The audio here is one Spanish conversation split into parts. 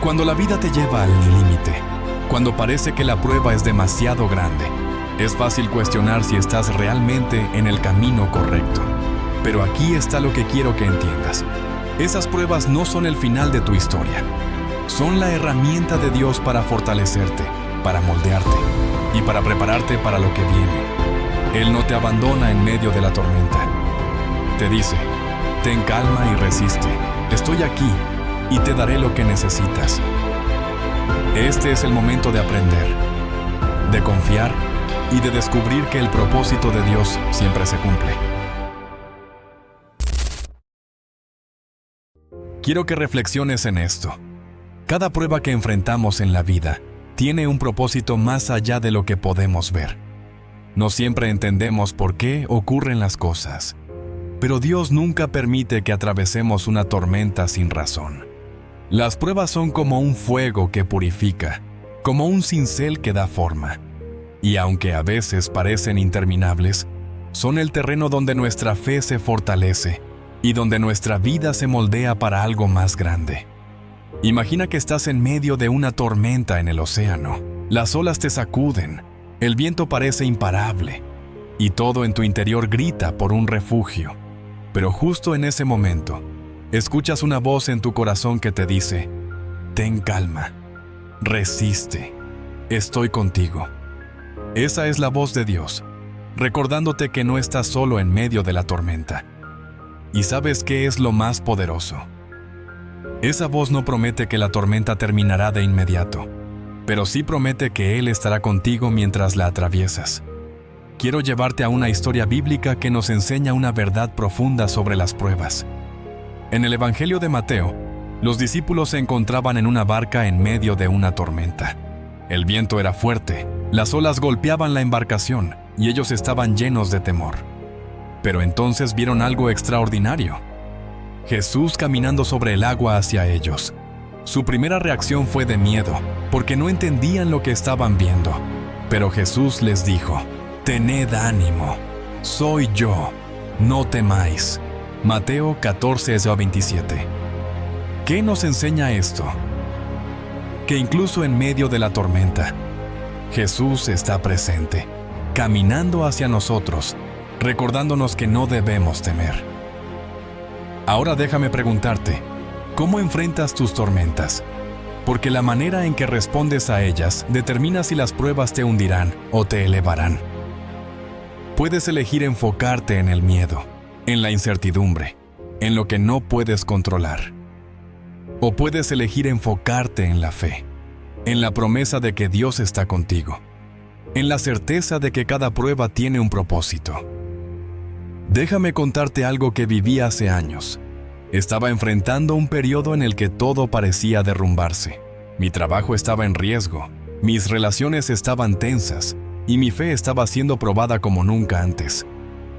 Cuando la vida te lleva al límite, cuando parece que la prueba es demasiado grande, es fácil cuestionar si estás realmente en el camino correcto. Pero aquí está lo que quiero que entiendas. Esas pruebas no son el final de tu historia. Son la herramienta de Dios para fortalecerte, para moldearte y para prepararte para lo que viene. Él no te abandona en medio de la tormenta. Te dice, ten calma y resiste. Estoy aquí y te daré lo que necesitas. Este es el momento de aprender, de confiar y de descubrir que el propósito de Dios siempre se cumple. Quiero que reflexiones en esto. Cada prueba que enfrentamos en la vida tiene un propósito más allá de lo que podemos ver. No siempre entendemos por qué ocurren las cosas, pero Dios nunca permite que atravesemos una tormenta sin razón. Las pruebas son como un fuego que purifica, como un cincel que da forma. Y aunque a veces parecen interminables, son el terreno donde nuestra fe se fortalece y donde nuestra vida se moldea para algo más grande. Imagina que estás en medio de una tormenta en el océano. Las olas te sacuden, el viento parece imparable y todo en tu interior grita por un refugio. Pero justo en ese momento, escuchas una voz en tu corazón que te dice, ten calma, resiste, estoy contigo. Esa es la voz de Dios, recordándote que no estás solo en medio de la tormenta. ¿Y sabes qué es lo más poderoso? Esa voz no promete que la tormenta terminará de inmediato, pero sí promete que Él estará contigo mientras la atraviesas. Quiero llevarte a una historia bíblica que nos enseña una verdad profunda sobre las pruebas. En el Evangelio de Mateo, los discípulos se encontraban en una barca en medio de una tormenta. El viento era fuerte, las olas golpeaban la embarcación y ellos estaban llenos de temor. Pero entonces vieron algo extraordinario. Jesús caminando sobre el agua hacia ellos. Su primera reacción fue de miedo, porque no entendían lo que estaban viendo. Pero Jesús les dijo, tened ánimo, soy yo, no temáis. Mateo 14:27. ¿Qué nos enseña esto? Que incluso en medio de la tormenta, Jesús está presente, caminando hacia nosotros, recordándonos que no debemos temer. Ahora déjame preguntarte, ¿cómo enfrentas tus tormentas? Porque la manera en que respondes a ellas determina si las pruebas te hundirán o te elevarán. Puedes elegir enfocarte en el miedo, en la incertidumbre, en lo que no puedes controlar. O puedes elegir enfocarte en la fe, en la promesa de que Dios está contigo, en la certeza de que cada prueba tiene un propósito. Déjame contarte algo que viví hace años. Estaba enfrentando un periodo en el que todo parecía derrumbarse. Mi trabajo estaba en riesgo, mis relaciones estaban tensas y mi fe estaba siendo probada como nunca antes.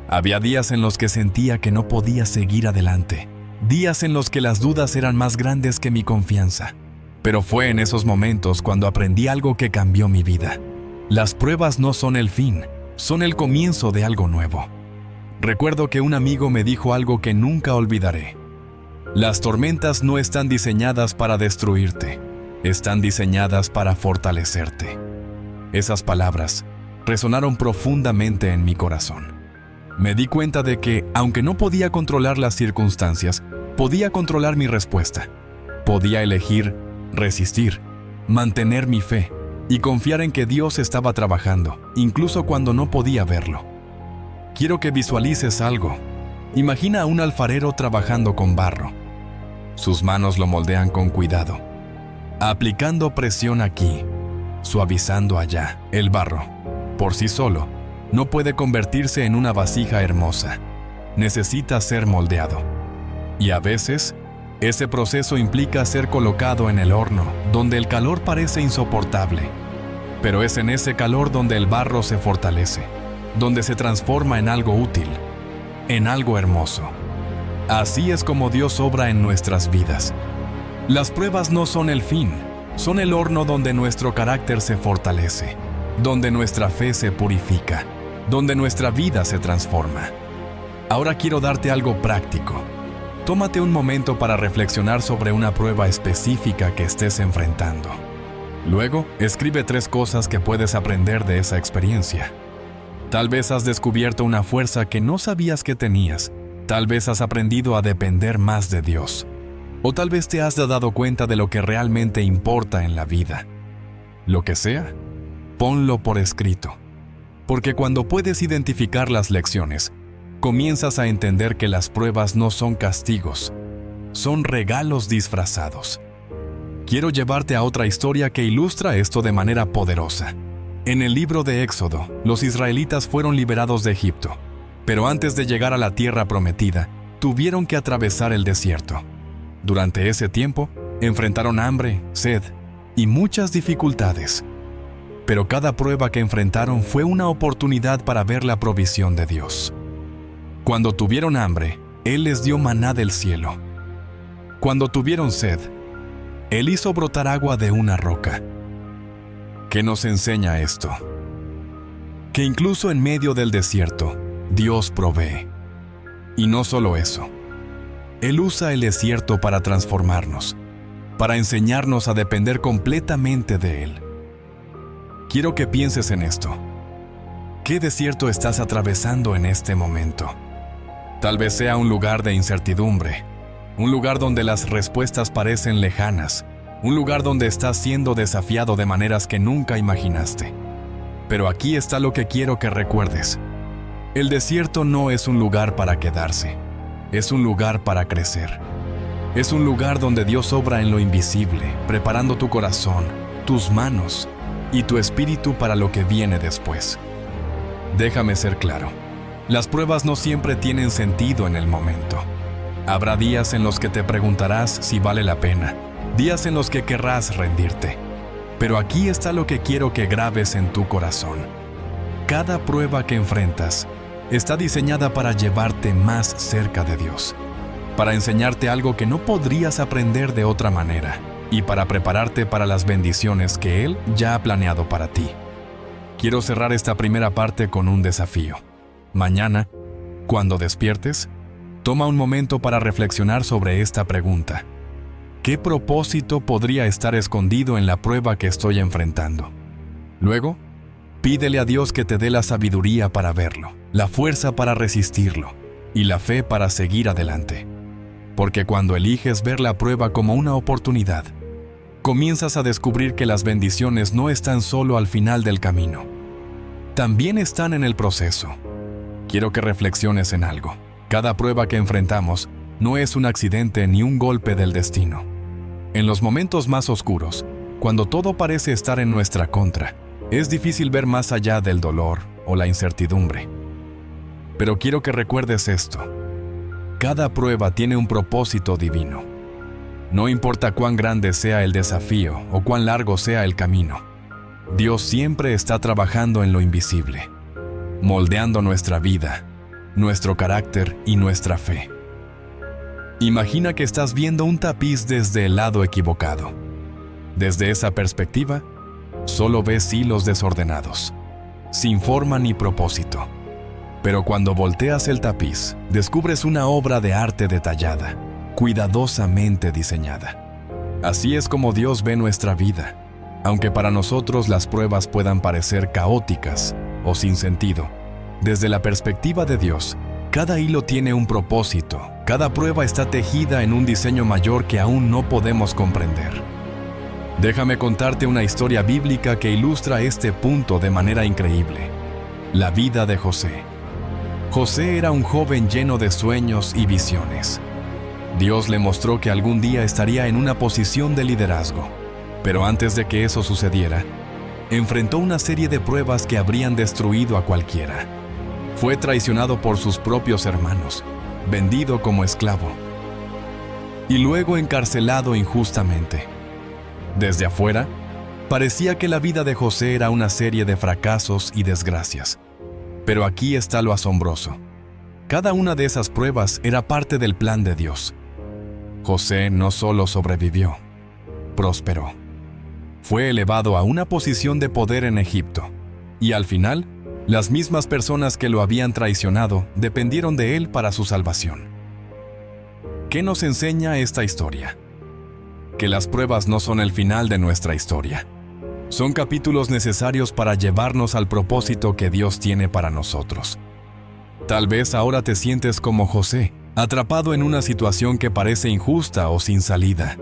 Había días en los que sentía que no podía seguir adelante, días en los que las dudas eran más grandes que mi confianza. Pero fue en esos momentos cuando aprendí algo que cambió mi vida. Las pruebas no son el fin, son el comienzo de algo nuevo. Recuerdo que un amigo me dijo algo que nunca olvidaré. Las tormentas no están diseñadas para destruirte, están diseñadas para fortalecerte. Esas palabras resonaron profundamente en mi corazón. Me di cuenta de que, aunque no podía controlar las circunstancias, podía controlar mi respuesta. Podía elegir resistir, mantener mi fe y confiar en que Dios estaba trabajando, incluso cuando no podía verlo. Quiero que visualices algo. Imagina a un alfarero trabajando con barro. Sus manos lo moldean con cuidado, aplicando presión aquí, suavizando allá. El barro, por sí solo, no puede convertirse en una vasija hermosa. Necesita ser moldeado. Y a veces, ese proceso implica ser colocado en el horno, donde el calor parece insoportable. Pero es en ese calor donde el barro se fortalece, donde se transforma en algo útil, en algo hermoso. Así es como Dios obra en nuestras vidas. Las pruebas no son el fin, son el horno donde nuestro carácter se fortalece, donde nuestra fe se purifica, donde nuestra vida se transforma. Ahora quiero darte algo práctico. tómate un momento para reflexionar sobre una prueba específica que estés enfrentando. Luego, escribe 3 cosas que puedes aprender de esa experiencia. Tal vez has descubierto una fuerza que no sabías que tenías. Tal vez has aprendido a depender más de Dios. O tal vez te has dado cuenta de lo que realmente importa en la vida. Lo que sea, ponlo por escrito. Porque cuando puedes identificar las lecciones, comienzas a entender que las pruebas no son castigos, son regalos disfrazados. Quiero llevarte a otra historia que ilustra esto de manera poderosa. En el libro de Éxodo, los israelitas fueron liberados de Egipto, pero antes de llegar a la tierra prometida, tuvieron que atravesar el desierto. Durante ese tiempo, enfrentaron hambre, sed y muchas dificultades. Pero cada prueba que enfrentaron fue una oportunidad para ver la provisión de Dios. Cuando tuvieron hambre, Él les dio maná del cielo. Cuando tuvieron sed, Él hizo brotar agua de una roca. ¿Qué nos enseña esto? Que incluso en medio del desierto, Dios provee. Y no solo eso. Él usa el desierto para transformarnos, para enseñarnos a depender completamente de Él. Quiero que pienses en esto. ¿Qué desierto estás atravesando en este momento? Tal vez sea un lugar de incertidumbre, un lugar donde las respuestas parecen lejanas, un lugar donde estás siendo desafiado de maneras que nunca imaginaste. Pero aquí está lo que quiero que recuerdes. El desierto no es un lugar para quedarse, es un lugar para crecer. Es un lugar donde Dios obra en lo invisible, preparando tu corazón, tus manos y tu espíritu para lo que viene después. Déjame ser claro, las pruebas no siempre tienen sentido en el momento. Habrá días en los que te preguntarás si vale la pena, días en los que querrás rendirte. Pero aquí está lo que quiero que grabes en tu corazón. Cada prueba que enfrentas está diseñada para llevarte más cerca de Dios, para enseñarte algo que no podrías aprender de otra manera y para prepararte para las bendiciones que Él ya ha planeado para ti. Quiero cerrar esta primera parte con un desafío. Mañana, cuando despiertes, toma un momento para reflexionar sobre esta pregunta. ¿Qué propósito podría estar escondido en la prueba que estoy enfrentando? Luego, pídele a Dios que te dé la sabiduría para verlo, la fuerza para resistirlo y la fe para seguir adelante. Porque cuando eliges ver la prueba como una oportunidad, comienzas a descubrir que las bendiciones no están solo al final del camino. También están en el proceso. Quiero que reflexiones en algo. Cada prueba que enfrentamos no es un accidente ni un golpe del destino. En los momentos más oscuros, cuando todo parece estar en nuestra contra, es difícil ver más allá del dolor o la incertidumbre. Pero quiero que recuerdes esto. Cada prueba tiene un propósito divino. No importa cuán grande sea el desafío o cuán largo sea el camino, Dios siempre está trabajando en lo invisible, moldeando nuestra vida, nuestro carácter y nuestra fe. Imagina que estás viendo un tapiz desde el lado equivocado. Desde esa perspectiva, solo ves hilos desordenados, sin forma ni propósito. Pero cuando volteas el tapiz, descubres una obra de arte detallada, cuidadosamente diseñada. Así es como Dios ve nuestra vida. Aunque para nosotros las pruebas puedan parecer caóticas o sin sentido, desde la perspectiva de Dios, cada hilo tiene un propósito. Cada prueba está tejida en un diseño mayor que aún no podemos comprender. Déjame contarte una historia bíblica que ilustra este punto de manera increíble. La vida de José. José era un joven lleno de sueños y visiones. Dios le mostró que algún día estaría en una posición de liderazgo. Pero antes de que eso sucediera, enfrentó una serie de pruebas que habrían destruido a cualquiera. Fue traicionado por sus propios hermanos, vendido como esclavo, y luego encarcelado injustamente. Desde afuera, parecía que la vida de José era una serie de fracasos y desgracias. Pero aquí está lo asombroso. Cada una de esas pruebas era parte del plan de Dios. José no solo sobrevivió, prosperó. Fue elevado a una posición de poder en Egipto, y al final, las mismas personas que lo habían traicionado dependieron de él para su salvación. ¿Qué nos enseña esta historia? Que las pruebas no son el final de nuestra historia. Son capítulos necesarios para llevarnos al propósito que Dios tiene para nosotros. Tal vez ahora te sientes como José, atrapado en una situación que parece injusta o sin salida.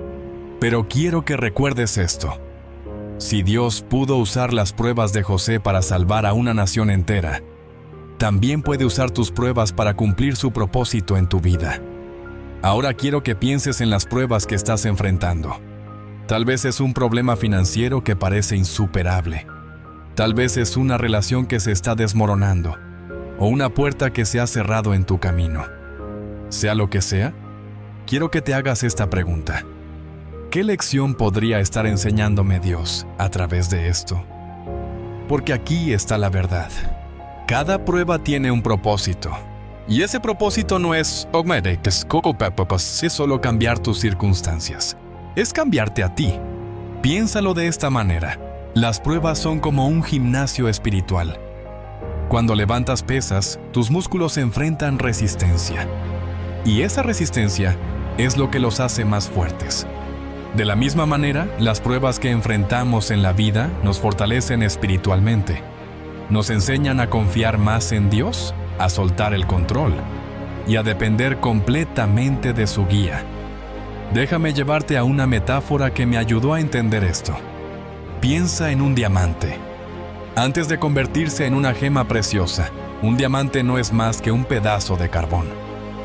Pero quiero que recuerdes esto. Si Dios pudo usar las pruebas de José para salvar a una nación entera, también puede usar tus pruebas para cumplir su propósito en tu vida. Ahora quiero que pienses en las pruebas que estás enfrentando. Tal vez es un problema financiero que parece insuperable. Tal vez es una relación que se está desmoronando, o una puerta que se ha cerrado en tu camino. Sea lo que sea, quiero que te hagas esta pregunta. ¿Qué lección podría estar enseñándome Dios a través de esto? Porque aquí está la verdad. Cada prueba tiene un propósito. Y ese propósito no es solo cambiar tus circunstancias. Es cambiarte a ti. Piénsalo de esta manera. Las pruebas son como un gimnasio espiritual. Cuando levantas pesas, tus músculos enfrentan resistencia. Y esa resistencia es lo que los hace más fuertes. De la misma manera, las pruebas que enfrentamos en la vida nos fortalecen espiritualmente. Nos enseñan a confiar más en Dios, a soltar el control y a depender completamente de su guía. Déjame llevarte a una metáfora que me ayudó a entender esto. Piensa en un diamante. Antes de convertirse en una gema preciosa, un diamante no es más que un pedazo de carbón.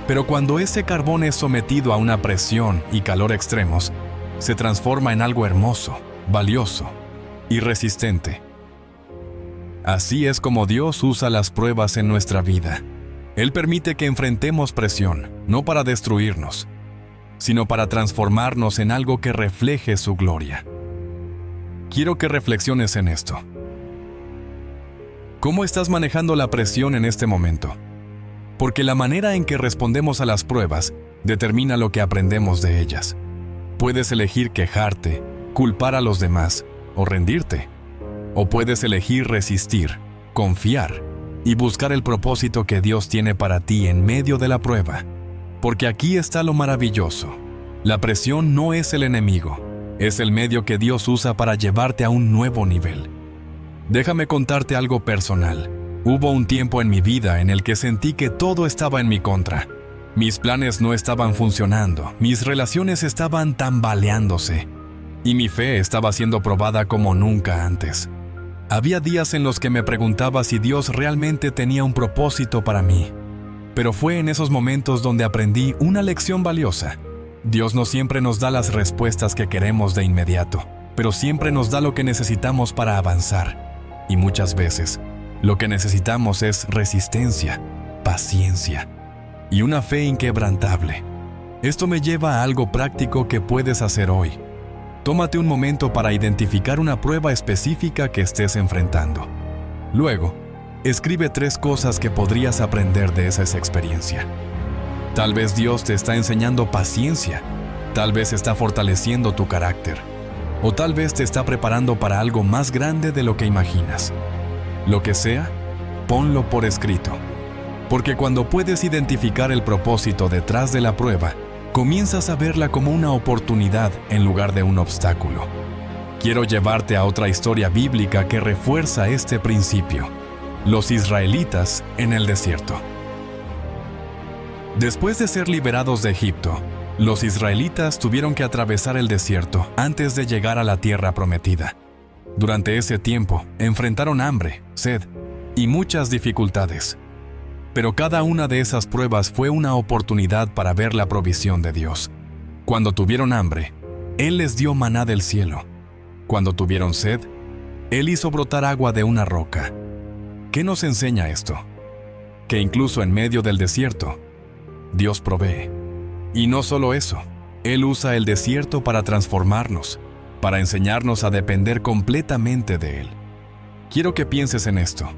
Pero cuando ese carbón es sometido a una presión y calor extremos, se transforma en algo hermoso, valioso y resistente. Así es como Dios usa las pruebas en nuestra vida. Él permite que enfrentemos presión, no para destruirnos, sino para transformarnos en algo que refleje su gloria. Quiero que reflexiones en esto. ¿Cómo estás manejando la presión en este momento? Porque la manera en que respondemos a las pruebas determina lo que aprendemos de ellas. Puedes elegir quejarte, culpar a los demás o rendirte. O puedes elegir resistir, confiar y buscar el propósito que Dios tiene para ti en medio de la prueba. Porque aquí está lo maravilloso. La presión no es el enemigo, es el medio que Dios usa para llevarte a un nuevo nivel. Déjame contarte algo personal. Hubo un tiempo en mi vida en el que sentí que todo estaba en mi contra. Mis planes no estaban funcionando, mis relaciones estaban tambaleándose y mi fe estaba siendo probada como nunca antes. Había días en los que me preguntaba si Dios realmente tenía un propósito para mí. Pero fue en esos momentos donde aprendí una lección valiosa. Dios no siempre nos da las respuestas que queremos de inmediato, pero siempre nos da lo que necesitamos para avanzar. Y muchas veces, lo que necesitamos es resistencia, paciencia y una fe inquebrantable. Esto me lleva a algo práctico que puedes hacer hoy. Tómate un momento para identificar una prueba específica que estés enfrentando. Luego, escribe 3 cosas que podrías aprender de esa experiencia. Tal vez Dios te está enseñando paciencia, tal vez está fortaleciendo tu carácter, o tal vez te está preparando para algo más grande de lo que imaginas. Lo que sea, ponlo por escrito. Porque cuando puedes identificar el propósito detrás de la prueba, comienzas a verla como una oportunidad en lugar de un obstáculo. Quiero llevarte a otra historia bíblica que refuerza este principio. Los israelitas en el desierto. Después de ser liberados de Egipto, los israelitas tuvieron que atravesar el desierto antes de llegar a la tierra prometida. Durante ese tiempo, enfrentaron hambre, sed y muchas dificultades. Pero cada una de esas pruebas fue una oportunidad para ver la provisión de Dios. Cuando tuvieron hambre, Él les dio maná del cielo. Cuando tuvieron sed, Él hizo brotar agua de una roca. ¿Qué nos enseña esto? Que incluso en medio del desierto, Dios provee. Y no solo eso, Él usa el desierto para transformarnos, para enseñarnos a depender completamente de Él. Quiero que pienses en esto.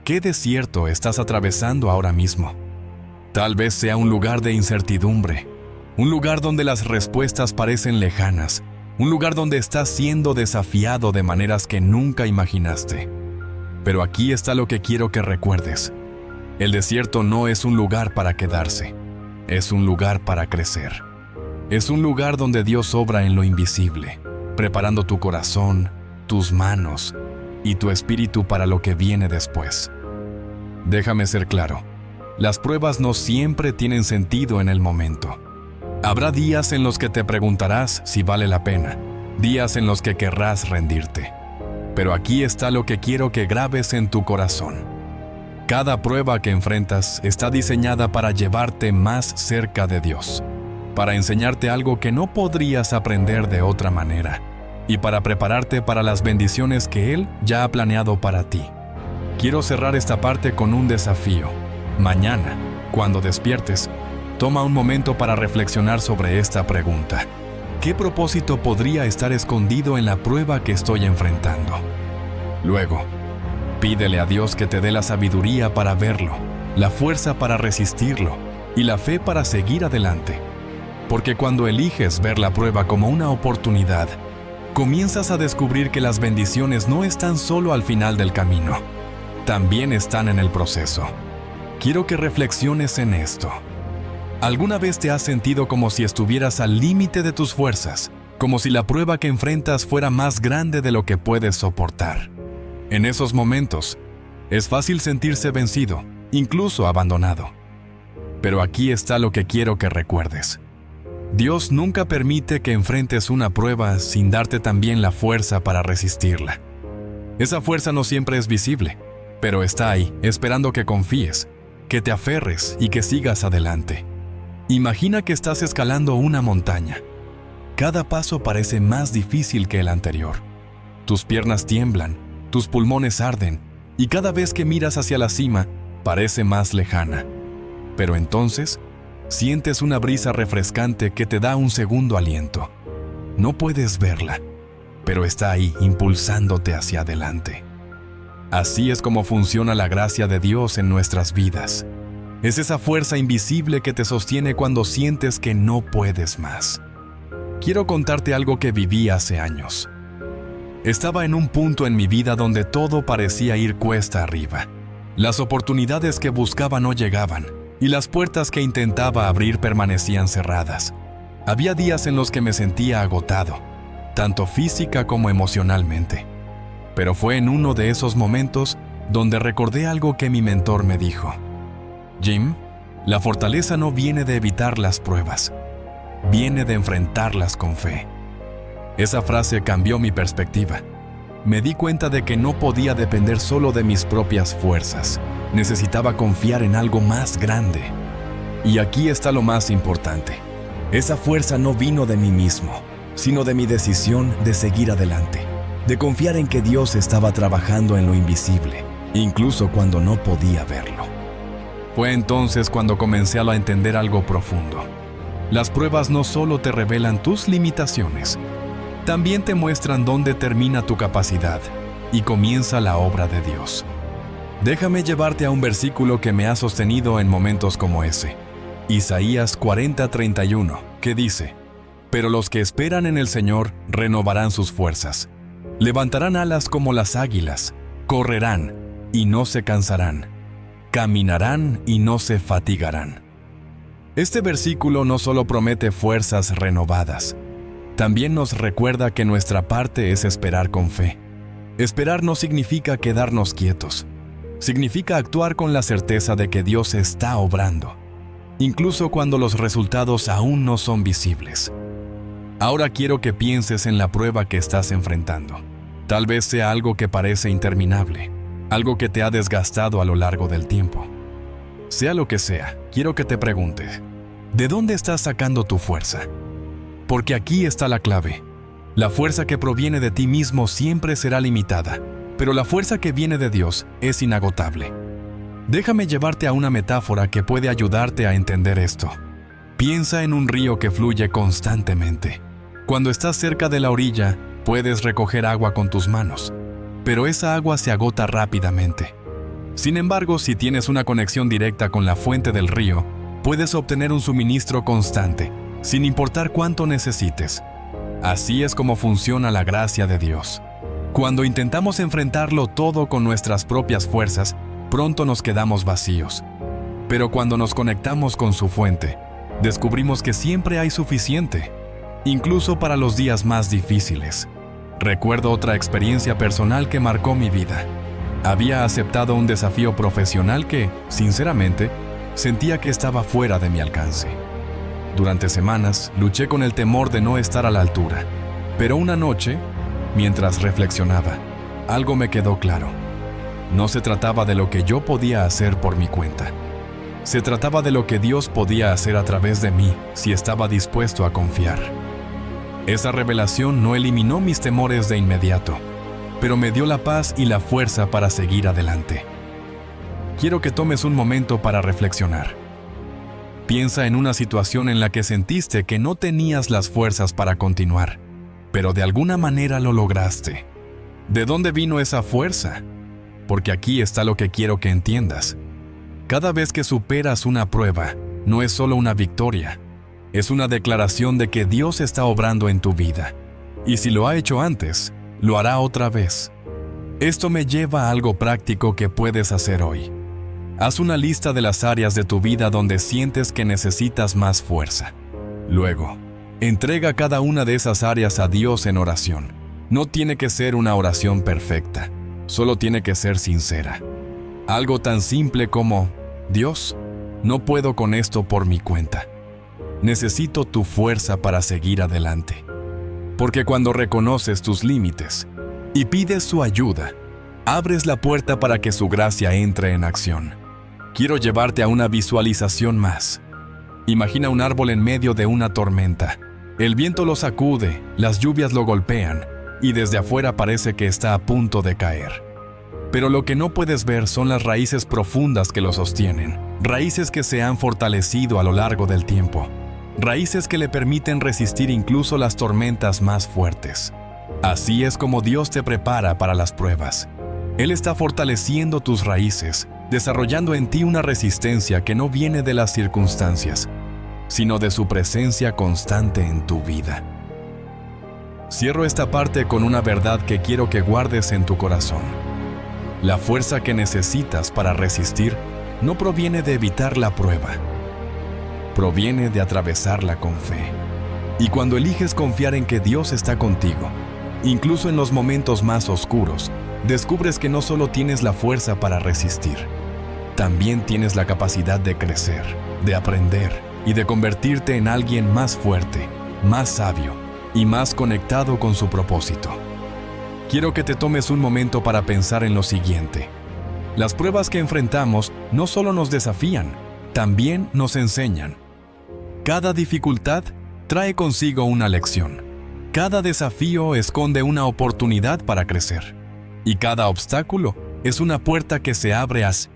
¿Qué desierto estás atravesando ahora mismo? Tal vez sea un lugar de incertidumbre, un lugar donde las respuestas parecen lejanas, un lugar donde estás siendo desafiado de maneras que nunca imaginaste. Pero aquí está lo que quiero que recuerdes. El desierto no es un lugar para quedarse. es un lugar para crecer. Es un lugar donde Dios obra en lo invisible, preparando tu corazón, tus manos y tu espíritu para lo que viene después. Déjame ser claro, las pruebas no siempre tienen sentido en el momento. Habrá días en los que te preguntarás si vale la pena, días en los que querrás rendirte. Pero aquí está lo que quiero que grabes en tu corazón. Cada prueba que enfrentas está diseñada para llevarte más cerca de Dios, para enseñarte algo que no podrías aprender de otra manera, y para prepararte para las bendiciones que Él ya ha planeado para ti. Quiero cerrar esta parte con un desafío. Mañana, cuando despiertes, toma un momento para reflexionar sobre esta pregunta. ¿Qué propósito podría estar escondido en la prueba que estoy enfrentando? Luego, pídele a Dios que te dé la sabiduría para verlo, la fuerza para resistirlo y la fe para seguir adelante. Porque cuando eliges ver la prueba como una oportunidad, comienzas a descubrir que las bendiciones no están solo al final del camino, también están en el proceso. Quiero que reflexiones en esto. ¿Alguna vez te has sentido como si estuvieras al límite de tus fuerzas, como si la prueba que enfrentas fuera más grande de lo que puedes soportar? En esos momentos, es fácil sentirse vencido, incluso abandonado. Pero aquí está lo que quiero que recuerdes. Dios nunca permite que enfrentes una prueba sin darte también la fuerza para resistirla. Esa fuerza no siempre es visible, pero está ahí, esperando que confíes, que te aferres y que sigas adelante. Imagina que estás escalando una montaña. Cada paso parece más difícil que el anterior. Tus piernas tiemblan, tus pulmones arden, y cada vez que miras hacia la cima, parece más lejana. Pero entonces, sientes una brisa refrescante que te da un segundo aliento. No puedes verla, pero está ahí, impulsándote hacia adelante. Así es como funciona la gracia de Dios en nuestras vidas. Es esa fuerza invisible que te sostiene cuando sientes que no puedes más. Quiero contarte algo que viví hace años. Estaba en un punto en mi vida donde todo parecía ir cuesta arriba. Las oportunidades que buscaba no llegaban, y las puertas que intentaba abrir permanecían cerradas. Había días en los que me sentía agotado, tanto física como emocionalmente. Pero fue en uno de esos momentos donde recordé algo que mi mentor me dijo. Jim, la fortaleza no viene de evitar las pruebas, viene de enfrentarlas con fe. Esa frase cambió mi perspectiva. Me di cuenta de que no podía depender solo de mis propias fuerzas. Necesitaba confiar en algo más grande. Y aquí está lo más importante. Esa fuerza no vino de mí mismo, sino de mi decisión de seguir adelante, de confiar en que Dios estaba trabajando en lo invisible, incluso cuando no podía verlo. Fue entonces cuando comencé a entender algo profundo. Las pruebas no solo te revelan tus limitaciones, también te muestran dónde termina tu capacidad y comienza la obra de Dios. Déjame llevarte a un versículo que me ha sostenido en momentos como ese. Isaías 40:31, que dice: Pero los que esperan en el Señor renovarán sus fuerzas. Levantarán alas como las águilas, correrán y no se cansarán, caminarán y no se fatigarán. Este versículo no solo promete fuerzas renovadas, también nos recuerda que nuestra parte es esperar con fe. Esperar no significa quedarnos quietos. Significa actuar con la certeza de que Dios está obrando, incluso cuando los resultados aún no son visibles. Ahora quiero que pienses en la prueba que estás enfrentando. Tal vez sea algo que parece interminable, algo que te ha desgastado a lo largo del tiempo. Sea lo que sea, quiero que te preguntes, ¿de dónde estás sacando tu fuerza? Porque aquí está la clave. La fuerza que proviene de ti mismo siempre será limitada, pero la fuerza que viene de Dios es inagotable. Déjame llevarte a una metáfora que puede ayudarte a entender esto. Piensa en un río que fluye constantemente. Cuando estás cerca de la orilla, puedes recoger agua con tus manos, pero esa agua se agota rápidamente. Sin embargo, si tienes una conexión directa con la fuente del río, puedes obtener un suministro constante, sin importar cuánto necesites. Así es como funciona la gracia de Dios. Cuando intentamos enfrentarlo todo con nuestras propias fuerzas, pronto nos quedamos vacíos. Pero cuando nos conectamos con su fuente, descubrimos que siempre hay suficiente, incluso para los días más difíciles. Recuerdo otra experiencia personal que marcó mi vida. Había aceptado un desafío profesional que, sinceramente, sentía que estaba fuera de mi alcance. Durante semanas luché con el temor de no estar a la altura, pero una noche, mientras reflexionaba, algo me quedó claro. No se trataba de lo que yo podía hacer por mi cuenta. Se trataba de lo que Dios podía hacer a través de mí si estaba dispuesto a confiar. Esa revelación no eliminó mis temores de inmediato, pero me dio la paz y la fuerza para seguir adelante. Quiero que tomes un momento para reflexionar. Piensa en una situación en la que sentiste que no tenías las fuerzas para continuar, pero de alguna manera lo lograste. ¿De dónde vino esa fuerza? Porque aquí está lo que quiero que entiendas. Cada vez que superas una prueba, no es solo una victoria, es una declaración de que Dios está obrando en tu vida. Y si lo ha hecho antes, lo hará otra vez. Esto me lleva a algo práctico que puedes hacer hoy. Haz una lista de las áreas de tu vida donde sientes que necesitas más fuerza. Luego, entrega cada una de esas áreas a Dios en oración. No tiene que ser una oración perfecta, solo tiene que ser sincera. Algo tan simple como: Dios, no puedo con esto por mi cuenta. Necesito tu fuerza para seguir adelante. Porque cuando reconoces tus límites y pides su ayuda, abres la puerta para que su gracia entre en acción. Quiero llevarte a una visualización más. Imagina un árbol en medio de una tormenta. El viento lo sacude, las lluvias lo golpean, y desde afuera parece que está a punto de caer. Pero lo que no puedes ver son las raíces profundas que lo sostienen, raíces que se han fortalecido a lo largo del tiempo, raíces que le permiten resistir incluso las tormentas más fuertes. Así es como Dios te prepara para las pruebas. Él está fortaleciendo tus raíces, desarrollando en ti una resistencia que no viene de las circunstancias, sino de su presencia constante en tu vida. Cierro esta parte con una verdad que quiero que guardes en tu corazón. La fuerza que necesitas para resistir no proviene de evitar la prueba, proviene de atravesarla con fe. Y cuando eliges confiar en que Dios está contigo, incluso en los momentos más oscuros, descubres que no solo tienes la fuerza para resistir, también tienes la capacidad de crecer, de aprender y de convertirte en alguien más fuerte, más sabio y más conectado con su propósito. Quiero que te tomes un momento para pensar en lo siguiente. Las pruebas que enfrentamos no solo nos desafían, también nos enseñan. Cada dificultad trae consigo una lección. Cada desafío esconde una oportunidad para crecer. Y cada obstáculo es una puerta que se abre hacia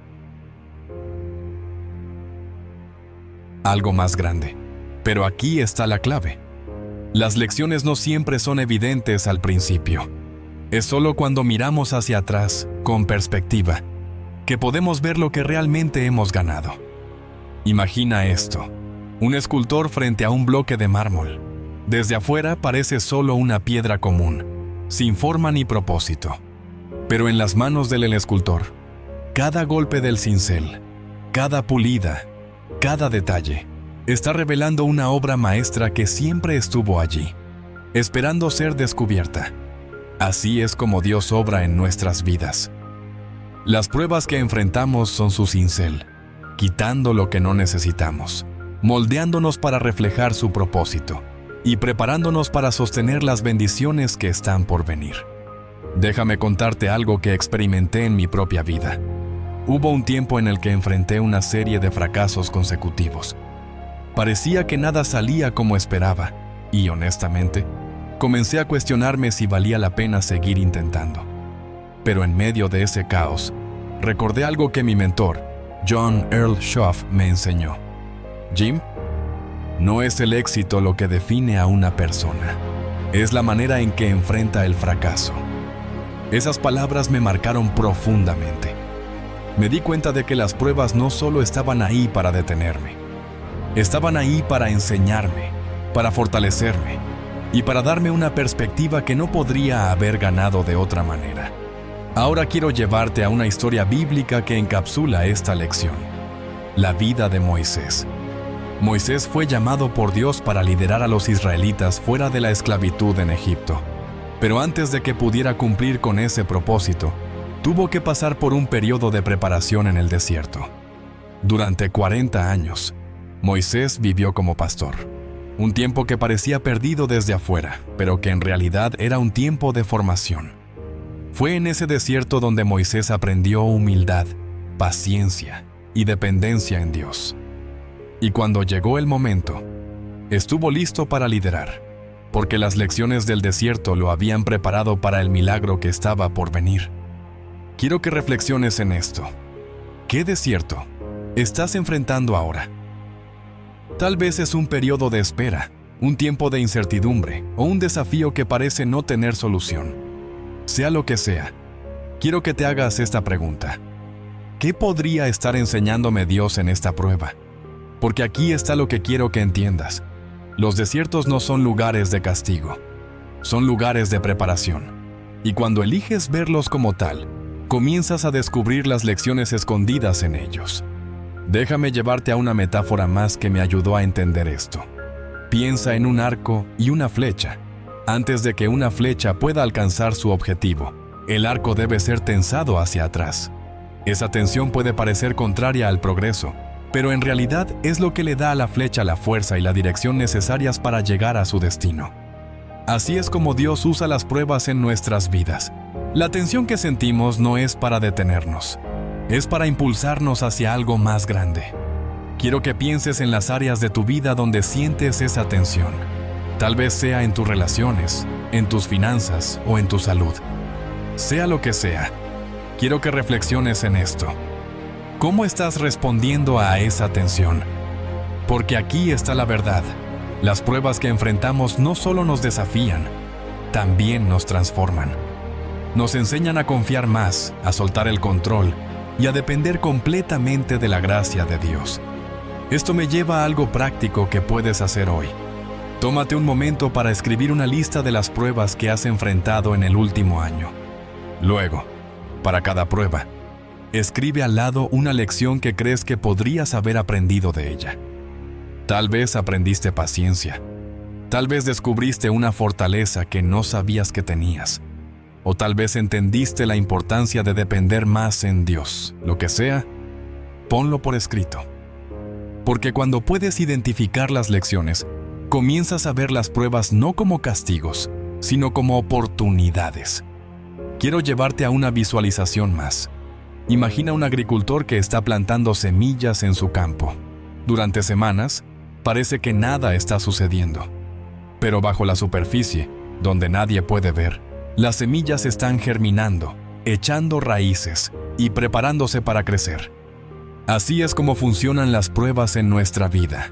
algo más grande. Pero aquí está la clave. Las lecciones no siempre son evidentes al principio. Es solo cuando miramos hacia atrás, con perspectiva, que podemos ver lo que realmente hemos ganado. Imagina esto: un escultor frente a un bloque de mármol. Desde afuera parece solo una piedra común, sin forma ni propósito. Pero en las manos del escultor, cada golpe del cincel, cada pulida, cada detalle, está revelando una obra maestra que siempre estuvo allí, esperando ser descubierta. Así es como Dios obra en nuestras vidas. Las pruebas que enfrentamos son su cincel, quitando lo que no necesitamos, moldeándonos para reflejar su propósito y preparándonos para sostener las bendiciones que están por venir. Déjame contarte algo que experimenté en mi propia vida. Hubo un tiempo en el que enfrenté una serie de fracasos consecutivos. Parecía que nada salía como esperaba y, honestamente, comencé a cuestionarme si valía la pena seguir intentando. Pero en medio de ese caos, recordé algo que mi mentor, John Earl Schoff, me enseñó. Jim, no es el éxito lo que define a una persona, es la manera en que enfrenta el fracaso. Esas palabras me marcaron profundamente. Me di cuenta de que las pruebas no solo estaban ahí para detenerme, estaban ahí para enseñarme, para fortalecerme y para darme una perspectiva que no podría haber ganado de otra manera. Ahora quiero llevarte a una historia bíblica que encapsula esta lección: la vida de Moisés. Moisés fue llamado por Dios para liderar a los israelitas fuera de la esclavitud en Egipto. Pero antes de que pudiera cumplir con ese propósito, tuvo que pasar por un periodo de preparación en el desierto. Durante 40 años, Moisés vivió como pastor. Un tiempo que parecía perdido desde afuera, pero que en realidad era un tiempo de formación. Fue en ese desierto donde Moisés aprendió humildad, paciencia y dependencia en Dios. Y cuando llegó el momento, estuvo listo para liderar, porque las lecciones del desierto lo habían preparado para el milagro que estaba por venir. Quiero que reflexiones en esto. ¿Qué desierto estás enfrentando ahora? Tal vez es un periodo de espera, un tiempo de incertidumbre o un desafío que parece no tener solución. Sea lo que sea, quiero que te hagas esta pregunta. ¿Qué podría estar enseñándome Dios en esta prueba? Porque aquí está lo que quiero que entiendas. Los desiertos no son lugares de castigo, son lugares de preparación. Y cuando eliges verlos como tal, comienzas a descubrir las lecciones escondidas en ellos. Déjame llevarte a una metáfora más que me ayudó a entender esto. Piensa en un arco y una flecha. Antes de que una flecha pueda alcanzar su objetivo, el arco debe ser tensado hacia atrás. Esa tensión puede parecer contraria al progreso, pero en realidad es lo que le da a la flecha la fuerza y la dirección necesarias para llegar a su destino. Así es como Dios usa las pruebas en nuestras vidas. La tensión que sentimos no es para detenernos, es para impulsarnos hacia algo más grande. Quiero que pienses en las áreas de tu vida donde sientes esa tensión. Tal vez sea en tus relaciones, en tus finanzas o en tu salud. Sea lo que sea, quiero que reflexiones en esto. ¿Cómo estás respondiendo a esa tensión? Porque aquí está la verdad. Las pruebas que enfrentamos no solo nos desafían, también nos transforman. Nos enseñan a confiar más, a soltar el control y a depender completamente de la gracia de Dios. Esto me lleva a algo práctico que puedes hacer hoy. Tómate un momento para escribir una lista de las pruebas que has enfrentado en el último año. Luego, para cada prueba, escribe al lado una lección que crees que podrías haber aprendido de ella. Tal vez aprendiste paciencia. Tal vez descubriste una fortaleza que no sabías que tenías. O tal vez entendiste la importancia de depender más en Dios. Lo que sea, ponlo por escrito. Porque cuando puedes identificar las lecciones, comienzas a ver las pruebas no como castigos, sino como oportunidades. Quiero llevarte a una visualización más. Imagina un agricultor que está plantando semillas en su campo. Durante semanas, parece que nada está sucediendo. Pero bajo la superficie, donde nadie puede ver, las semillas están germinando, echando raíces y preparándose para crecer. Así es como funcionan las pruebas en nuestra vida.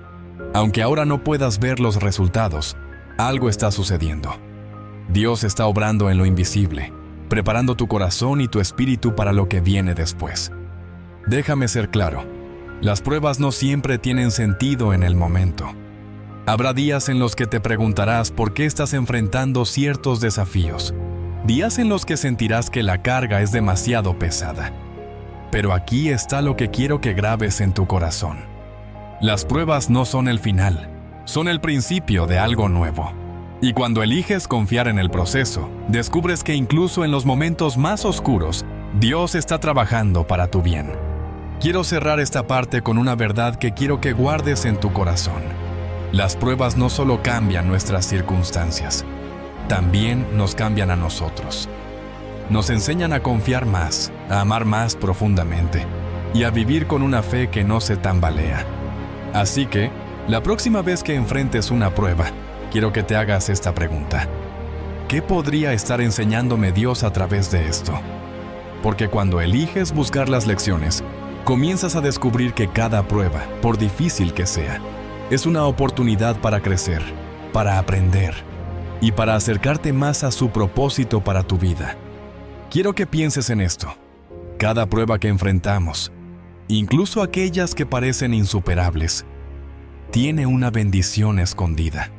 Aunque ahora no puedas ver los resultados, algo está sucediendo. Dios está obrando en lo invisible, preparando tu corazón y tu espíritu para lo que viene después. Déjame ser claro, las pruebas no siempre tienen sentido en el momento. Habrá días en los que te preguntarás por qué estás enfrentando ciertos desafíos. Días en los que sentirás que la carga es demasiado pesada. Pero aquí está lo que quiero que grabes en tu corazón. Las pruebas no son el final, son el principio de algo nuevo. Y cuando eliges confiar en el proceso, descubres que incluso en los momentos más oscuros, Dios está trabajando para tu bien. Quiero cerrar esta parte con una verdad que quiero que guardes en tu corazón. Las pruebas no solo cambian nuestras circunstancias, también nos cambian a nosotros. Nos enseñan a confiar más, a amar más profundamente y a vivir con una fe que no se tambalea. Así que, la próxima vez que enfrentes una prueba, quiero que te hagas esta pregunta. ¿Qué podría estar enseñándome Dios a través de esto? Porque cuando eliges buscar las lecciones, comienzas a descubrir que cada prueba, por difícil que sea, es una oportunidad para crecer, para aprender y para acercarte más a su propósito para tu vida. Quiero que pienses en esto. Cada prueba que enfrentamos, incluso aquellas que parecen insuperables, tiene una bendición escondida.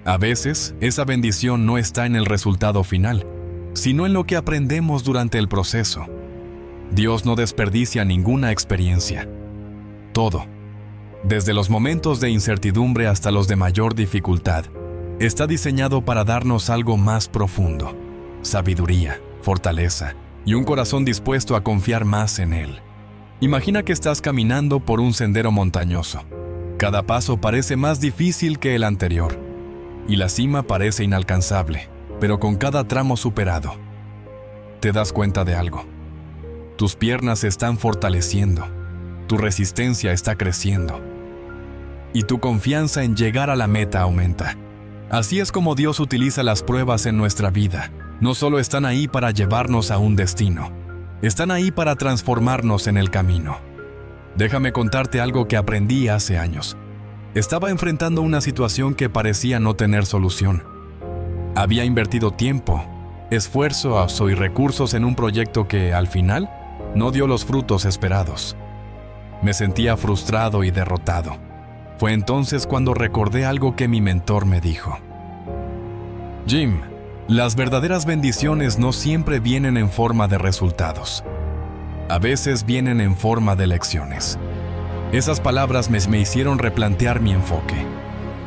A veces, esa bendición no está en el resultado final, sino en lo que aprendemos durante el proceso. Dios no desperdicia ninguna experiencia. Desde los momentos de incertidumbre hasta los de mayor dificultad, está diseñado para darnos algo más profundo: sabiduría, fortaleza y un corazón dispuesto a confiar más en Él. Imagina que estás caminando por un sendero montañoso. Cada paso parece más difícil que el anterior, y la cima parece inalcanzable, pero con cada tramo superado, te das cuenta de algo. Tus piernas se están fortaleciendo, tu resistencia está creciendo, y tu confianza en llegar a la meta aumenta. Así es como Dios utiliza las pruebas en nuestra vida. No solo están ahí para llevarnos a un destino, están ahí para transformarnos en el camino. Déjame contarte algo que aprendí hace años. Estaba enfrentando una situación que parecía no tener solución. Había invertido tiempo, esfuerzo y recursos en un proyecto que, al final, no dio los frutos esperados. Me sentía frustrado y derrotado. Fue entonces cuando recordé algo que mi mentor me dijo. Jim, las verdaderas bendiciones no siempre vienen en forma de resultados. A veces vienen en forma de lecciones. Esas palabras me hicieron replantear mi enfoque.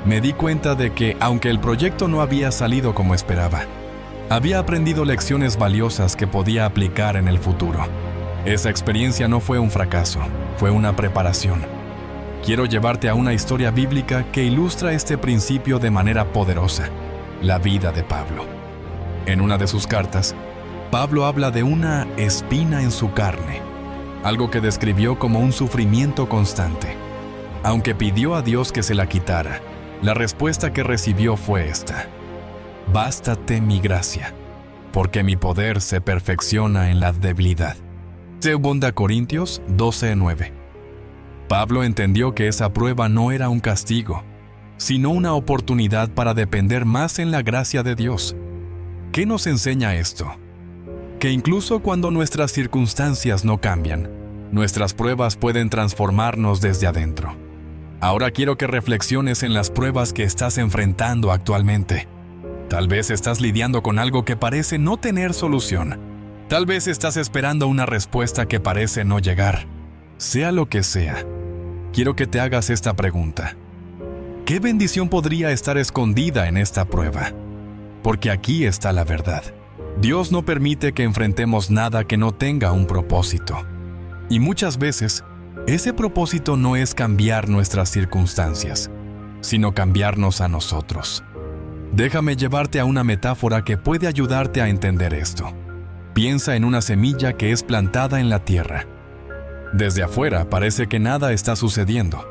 Me di cuenta de que, aunque el proyecto no había salido como esperaba, había aprendido lecciones valiosas que podía aplicar en el futuro. Esa experiencia no fue un fracaso, fue una preparación. Quiero llevarte a una historia bíblica que ilustra este principio de manera poderosa: la vida de Pablo. En una de sus cartas, Pablo habla de una espina en su carne, algo que describió como un sufrimiento constante. Aunque pidió a Dios que se la quitara, la respuesta que recibió fue esta: bástate mi gracia, porque mi poder se perfecciona en la debilidad. 2 Corintios 12:9. Pablo entendió que esa prueba no era un castigo, sino una oportunidad para depender más en la gracia de Dios. ¿Qué nos enseña esto? Que incluso cuando nuestras circunstancias no cambian, nuestras pruebas pueden transformarnos desde adentro. Ahora quiero que reflexiones en las pruebas que estás enfrentando actualmente. Tal vez estás lidiando con algo que parece no tener solución. Tal vez estás esperando una respuesta que parece no llegar. Sea lo que sea, quiero que te hagas esta pregunta: ¿qué bendición podría estar escondida en esta prueba? Porque aquí está la verdad. Dios no permite que enfrentemos nada que no tenga un propósito. Y muchas veces, ese propósito no es cambiar nuestras circunstancias, sino cambiarnos a nosotros. Déjame llevarte a una metáfora que puede ayudarte a entender esto. Piensa en una semilla que es plantada en la tierra. Desde afuera parece que nada está sucediendo,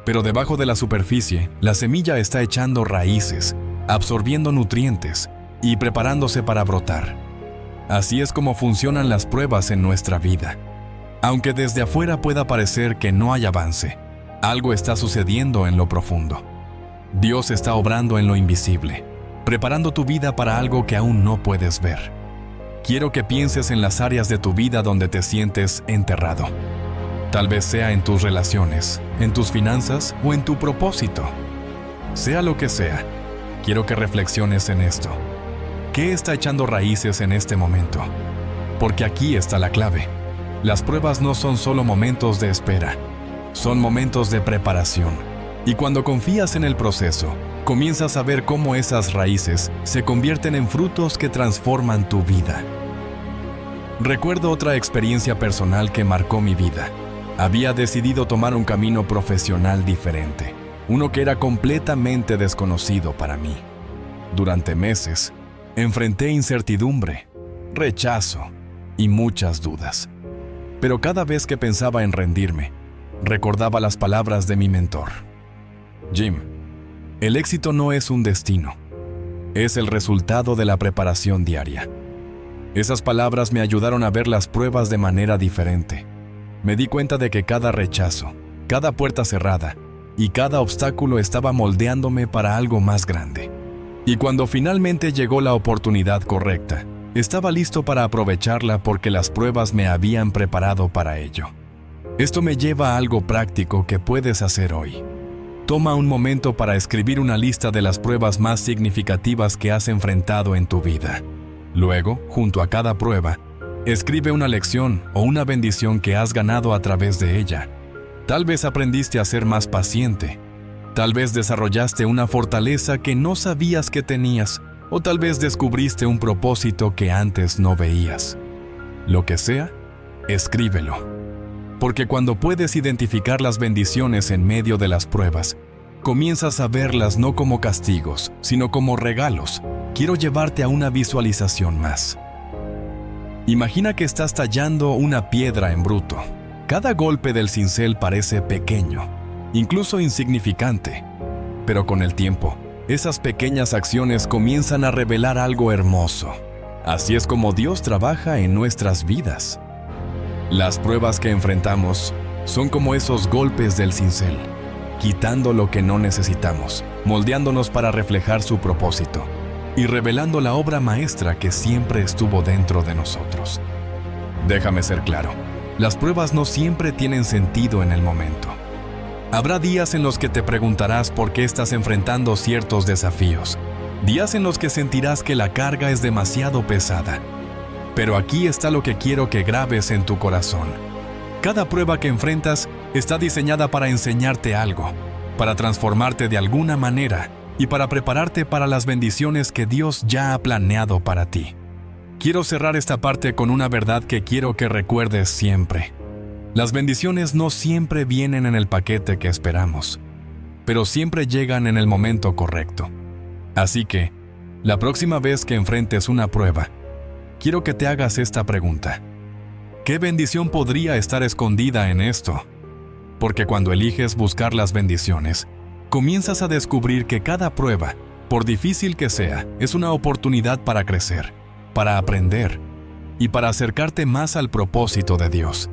pero debajo de la superficie, la semilla está echando raíces, absorbiendo nutrientes y preparándose para brotar. Así es como funcionan las pruebas en nuestra vida. Aunque desde afuera pueda parecer que no hay avance, algo está sucediendo en lo profundo. Dios está obrando en lo invisible, preparando tu vida para algo que aún no puedes ver. Quiero que pienses en las áreas de tu vida donde te sientes enterrado. Tal vez sea en tus relaciones, en tus finanzas o en tu propósito. Sea lo que sea, quiero que reflexiones en esto. ¿Qué está echando raíces en este momento? Porque aquí está la clave. Las pruebas no son solo momentos de espera, son momentos de preparación. Y cuando confías en el proceso, comienzas a ver cómo esas raíces se convierten en frutos que transforman tu vida. Recuerdo otra experiencia personal que marcó mi vida. Había decidido tomar un camino profesional diferente, uno que era completamente desconocido para mí. Durante meses, enfrenté incertidumbre, rechazo y muchas dudas. Pero cada vez que pensaba en rendirme, recordaba las palabras de mi mentor. Jim, el éxito no es un destino, es el resultado de la preparación diaria. Esas palabras me ayudaron a ver las pruebas de manera diferente. Me di cuenta de que cada rechazo, cada puerta cerrada y cada obstáculo estaba moldeándome para algo más grande. Y cuando finalmente llegó la oportunidad correcta, estaba listo para aprovecharla porque las pruebas me habían preparado para ello. Esto me lleva a algo práctico que puedes hacer hoy. Toma un momento para escribir una lista de las pruebas más significativas que has enfrentado en tu vida. Luego, junto a cada prueba, escribe una lección o una bendición que has ganado a través de ella. Tal vez aprendiste a ser más paciente. Tal vez desarrollaste una fortaleza que no sabías que tenías, o tal vez descubriste un propósito que antes no veías. Lo que sea, escríbelo. Porque cuando puedes identificar las bendiciones en medio de las pruebas, comienzas a verlas no como castigos, sino como regalos. Quiero llevarte a una visualización más. Imagina que estás tallando una piedra en bruto. Cada golpe del cincel parece pequeño, incluso insignificante, pero con el tiempo, esas pequeñas acciones comienzan a revelar algo hermoso. Así es como Dios trabaja en nuestras vidas. Las pruebas que enfrentamos son como esos golpes del cincel, quitando lo que no necesitamos, moldeándonos para reflejar su propósito y revelando la obra maestra que siempre estuvo dentro de nosotros. Déjame ser claro. Las pruebas no siempre tienen sentido en el momento. Habrá días en los que te preguntarás por qué estás enfrentando ciertos desafíos, días en los que sentirás que la carga es demasiado pesada. Pero aquí está lo que quiero que grabes en tu corazón. Cada prueba que enfrentas está diseñada para enseñarte algo, para transformarte de alguna manera y para prepararte para las bendiciones que Dios ya ha planeado para ti. Quiero cerrar esta parte con una verdad que quiero que recuerdes siempre. Las bendiciones no siempre vienen en el paquete que esperamos, pero siempre llegan en el momento correcto. Así que, la próxima vez que enfrentes una prueba, quiero que te hagas esta pregunta. ¿Qué bendición podría estar escondida en esto? Porque cuando eliges buscar las bendiciones, comienzas a descubrir que cada prueba, por difícil que sea, es una oportunidad para crecer, para aprender y para acercarte más al propósito de Dios.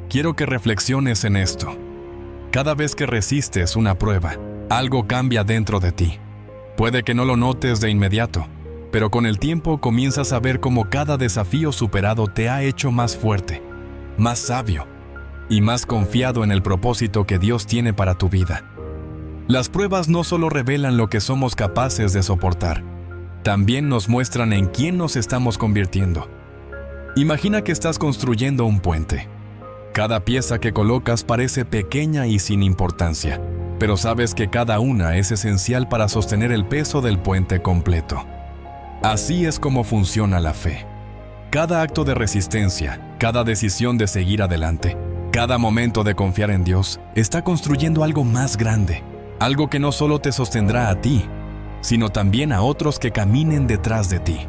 Quiero que reflexiones en esto. Cada vez que resistes una prueba, algo cambia dentro de ti. Puede que no lo notes de inmediato, pero con el tiempo comienzas a ver cómo cada desafío superado te ha hecho más fuerte, más sabio y más confiado en el propósito que Dios tiene para tu vida. Las pruebas no solo revelan lo que somos capaces de soportar, también nos muestran en quién nos estamos convirtiendo. Imagina que estás construyendo un puente. Cada pieza que colocas parece pequeña y sin importancia, pero sabes que cada una es esencial para sostener el peso del puente completo. Así es como funciona la fe. Cada acto de resistencia, cada decisión de seguir adelante, cada momento de confiar en Dios, está construyendo algo más grande, algo que no solo te sostendrá a ti, sino también a otros que caminen detrás de ti.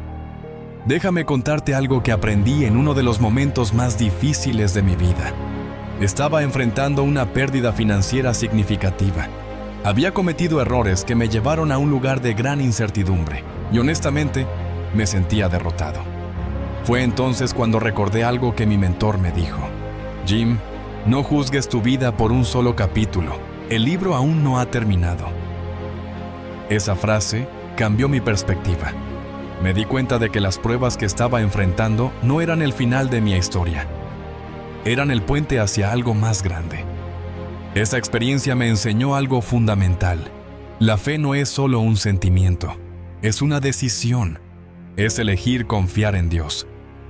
Déjame contarte algo que aprendí en uno de los momentos más difíciles de mi vida. Estaba enfrentando una pérdida financiera significativa. Había cometido errores que me llevaron a un lugar de gran incertidumbre, y honestamente, me sentía derrotado. Fue entonces cuando recordé algo que mi mentor me dijo. Jim, no juzgues tu vida por un solo capítulo. El libro aún no ha terminado. Esa frase cambió mi perspectiva. Me di cuenta de que las pruebas que estaba enfrentando no eran el final de mi historia. Eran el puente hacia algo más grande. Esa experiencia me enseñó algo fundamental. La fe no es solo un sentimiento, es una decisión. Es elegir confiar en Dios,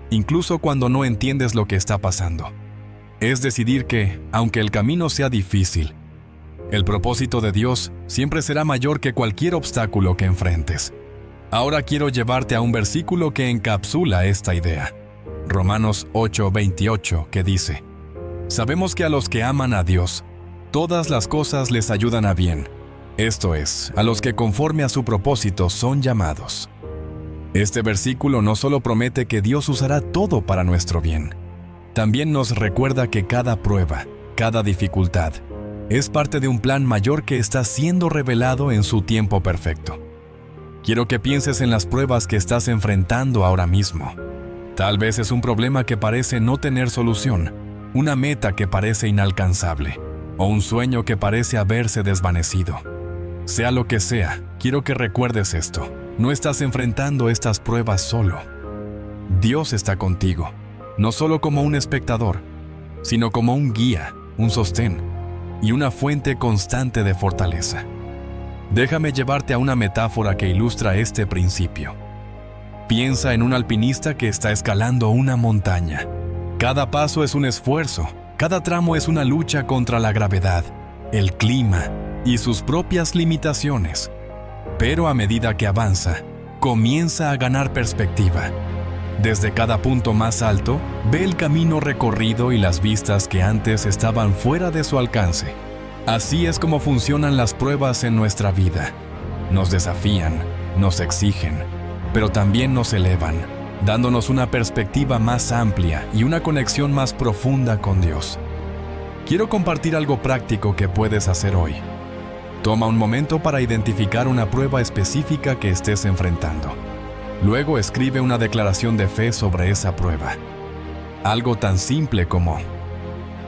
incluso cuando no entiendes lo que está pasando. Es decidir que, aunque el camino sea difícil, el propósito de Dios siempre será mayor que cualquier obstáculo que enfrentes. Ahora quiero llevarte a un versículo que encapsula esta idea. Romanos 8:28, que dice: Sabemos que a los que aman a Dios, todas las cosas les ayudan a bien. Esto es, a los que conforme a su propósito son llamados. Este versículo no solo promete que Dios usará todo para nuestro bien, también nos recuerda que cada prueba, cada dificultad, es parte de un plan mayor que está siendo revelado en su tiempo perfecto. Quiero que pienses en las pruebas que estás enfrentando ahora mismo. Tal vez es un problema que parece no tener solución, una meta que parece inalcanzable, o un sueño que parece haberse desvanecido. Sea lo que sea, quiero que recuerdes esto. No estás enfrentando estas pruebas solo. Dios está contigo, no solo como un espectador, sino como un guía, un sostén y una fuente constante de fortaleza. Déjame llevarte a una metáfora que ilustra este principio. Piensa en un alpinista que está escalando una montaña. Cada paso es un esfuerzo, Cada tramo es una lucha contra la gravedad, el clima y sus propias limitaciones. Pero a medida que avanza, comienza a ganar perspectiva. Desde cada punto más alto, ve el camino recorrido y las vistas que antes estaban fuera de su alcance. Así es como funcionan las pruebas en nuestra vida. Nos desafían, nos exigen, pero también nos elevan, dándonos una perspectiva más amplia y una conexión más profunda con Dios. Quiero compartir algo práctico que puedes hacer hoy. Toma un momento para identificar una prueba específica que estés enfrentando. Luego escribe una declaración de fe sobre esa prueba. Algo tan simple como: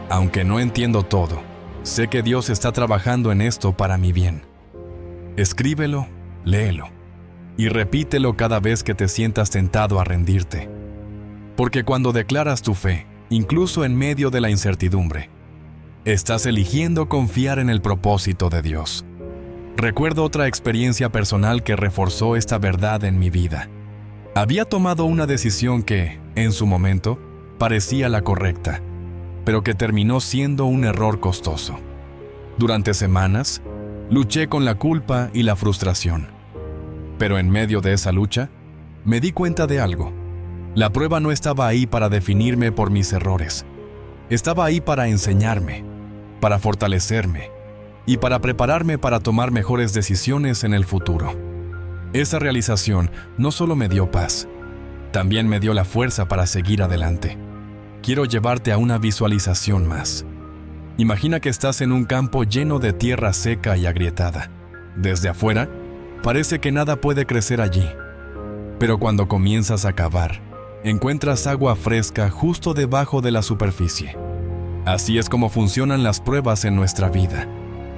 aunque no entiendo todo, sé que Dios está trabajando en esto para mi bien. Escríbelo, léelo y repítelo cada vez que te sientas tentado a rendirte. Porque cuando declaras tu fe, incluso en medio de la incertidumbre, estás eligiendo confiar en el propósito de Dios. Recuerdo otra experiencia personal que reforzó esta verdad en mi vida. Había tomado una decisión que, en su momento, parecía la correcta, pero que terminó siendo un error costoso. Durante semanas, luché con la culpa y la frustración. Pero en medio de esa lucha, me di cuenta de algo. La prueba no estaba ahí para definirme por mis errores. Estaba ahí para enseñarme, para fortalecerme y para prepararme para tomar mejores decisiones en el futuro. Esa realización no solo me dio paz, también me dio la fuerza para seguir adelante. Quiero llevarte a una visualización más. Imagina que estás en un campo lleno de tierra seca y agrietada. Desde afuera, parece que nada puede crecer allí. Pero cuando comienzas a cavar, encuentras agua fresca justo debajo de la superficie. Así es como funcionan las pruebas en nuestra vida.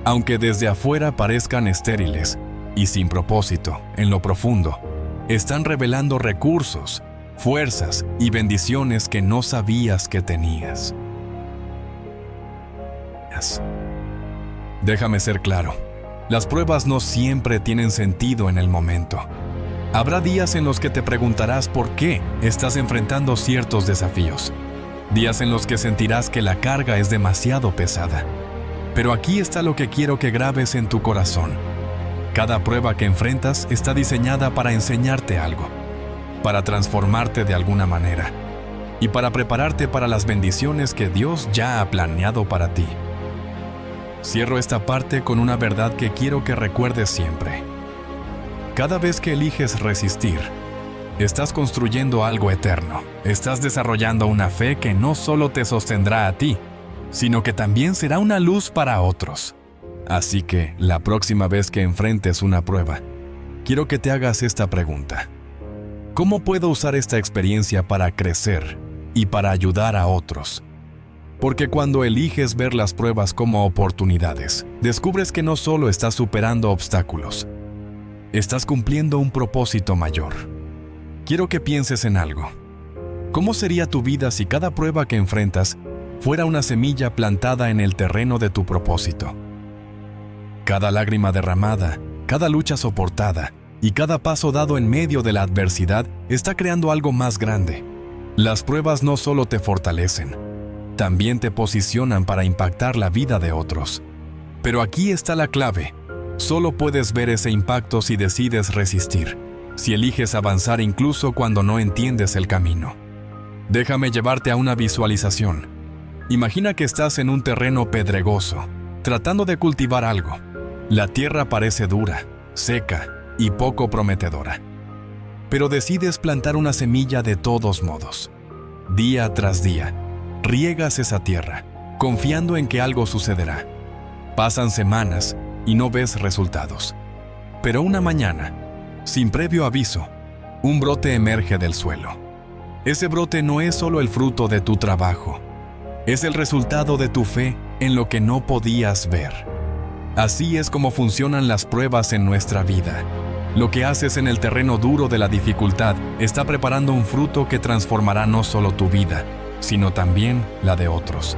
Aunque desde afuera parezcan estériles y sin propósito, en lo profundo, están revelando recursos, fuerzas y bendiciones que no sabías que tenías. Déjame ser claro, las pruebas no siempre tienen sentido en el momento. Habrá días en los que te preguntarás por qué estás enfrentando ciertos desafíos. Días en los que sentirás que la carga es demasiado pesada. Pero aquí está lo que quiero que grabes en tu corazón. Cada prueba que enfrentas está diseñada para enseñarte algo, para transformarte de alguna manera y para prepararte para las bendiciones que Dios ya ha planeado para ti. Cierro esta parte con una verdad que quiero que recuerdes siempre. Cada vez que eliges resistir, estás construyendo algo eterno. Estás desarrollando una fe que no solo te sostendrá a ti, sino que también será una luz para otros. Así que, la próxima vez que enfrentes una prueba, quiero que te hagas esta pregunta. ¿Cómo puedo usar esta experiencia para crecer y para ayudar a otros? Porque cuando eliges ver las pruebas como oportunidades, descubres que no solo estás superando obstáculos, estás cumpliendo un propósito mayor. Quiero que pienses en algo. ¿Cómo sería tu vida si cada prueba que enfrentas fuera una semilla plantada en el terreno de tu propósito? Cada lágrima derramada, cada lucha soportada y cada paso dado en medio de la adversidad está creando algo más grande. Las pruebas no solo te fortalecen, también te posicionan para impactar la vida de otros. Pero aquí está la clave. Solo puedes ver ese impacto si decides resistir, si eliges avanzar incluso cuando no entiendes el camino. Déjame llevarte a una visualización. Imagina que estás en un terreno pedregoso, tratando de cultivar algo. La tierra parece dura, seca y poco prometedora. Pero decides plantar una semilla de todos modos. Día tras día, riegas esa tierra, confiando en que algo sucederá. Pasan semanas y no ves resultados. Pero una mañana, sin previo aviso, un brote emerge del suelo. Ese brote no es solo el fruto de tu trabajo, es el resultado de tu fe en lo que no podías ver. Así es como funcionan las pruebas en nuestra vida. Lo que haces en el terreno duro de la dificultad está preparando un fruto que transformará no solo tu vida, sino también la de otros.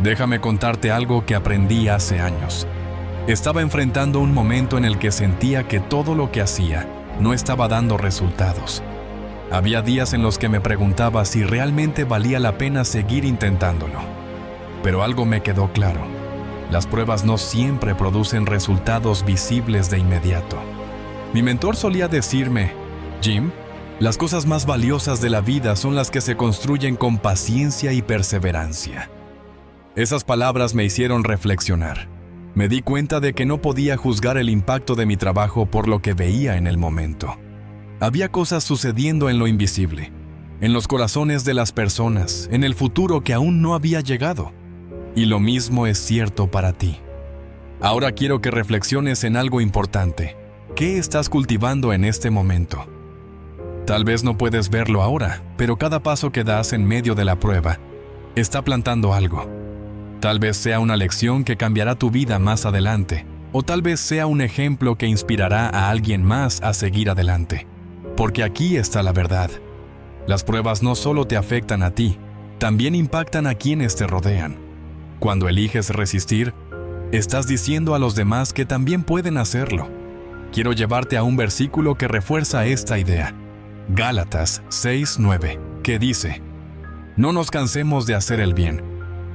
Déjame contarte algo que aprendí hace años. Estaba enfrentando un momento en el que sentía que todo lo que hacía no estaba dando resultados. Había días en los que me preguntaba si realmente valía la pena seguir intentándolo. Pero algo me quedó claro. Las pruebas no siempre producen resultados visibles de inmediato. Mi mentor solía decirme, Jim, las cosas más valiosas de la vida son las que se construyen con paciencia y perseverancia. Esas palabras me hicieron reflexionar. Me di cuenta de que no podía juzgar el impacto de mi trabajo por lo que veía en el momento. Había cosas sucediendo en lo invisible, en los corazones de las personas, en el futuro que aún no había llegado. Y lo mismo es cierto para ti. Ahora quiero que reflexiones en algo importante. ¿Qué estás cultivando en este momento? Tal vez no puedes verlo ahora, pero cada paso que das en medio de la prueba está plantando algo. Tal vez sea una lección que cambiará tu vida más adelante, o tal vez sea un ejemplo que inspirará a alguien más a seguir adelante. Porque aquí está la verdad. Las pruebas no solo te afectan a ti, también impactan a quienes te rodean. Cuando eliges resistir, estás diciendo a los demás que también pueden hacerlo. Quiero llevarte a un versículo que refuerza esta idea. Gálatas 6:9, que dice: No nos cansemos de hacer el bien,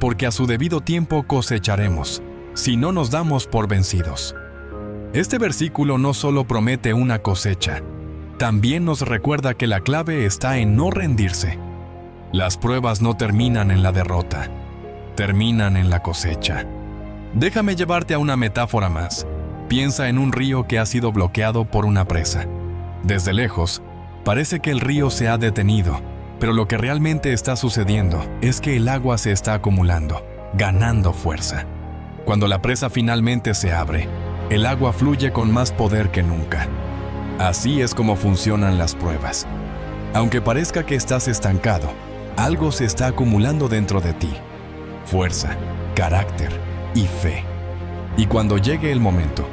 porque a su debido tiempo cosecharemos, si no nos damos por vencidos. Este versículo no solo promete una cosecha, también nos recuerda que la clave está en no rendirse. Las pruebas no terminan en la derrota, terminan en la cosecha. Déjame llevarte a una metáfora más. Piensa en un río que ha sido bloqueado por una presa. Desde lejos, parece que el río se ha detenido, pero lo que realmente está sucediendo es que el agua se está acumulando, ganando fuerza. Cuando la presa finalmente se abre, el agua fluye con más poder que nunca. Así es como funcionan las pruebas. Aunque parezca que estás estancado, algo se está acumulando dentro de ti. Fuerza, carácter y fe. Y cuando llegue el momento,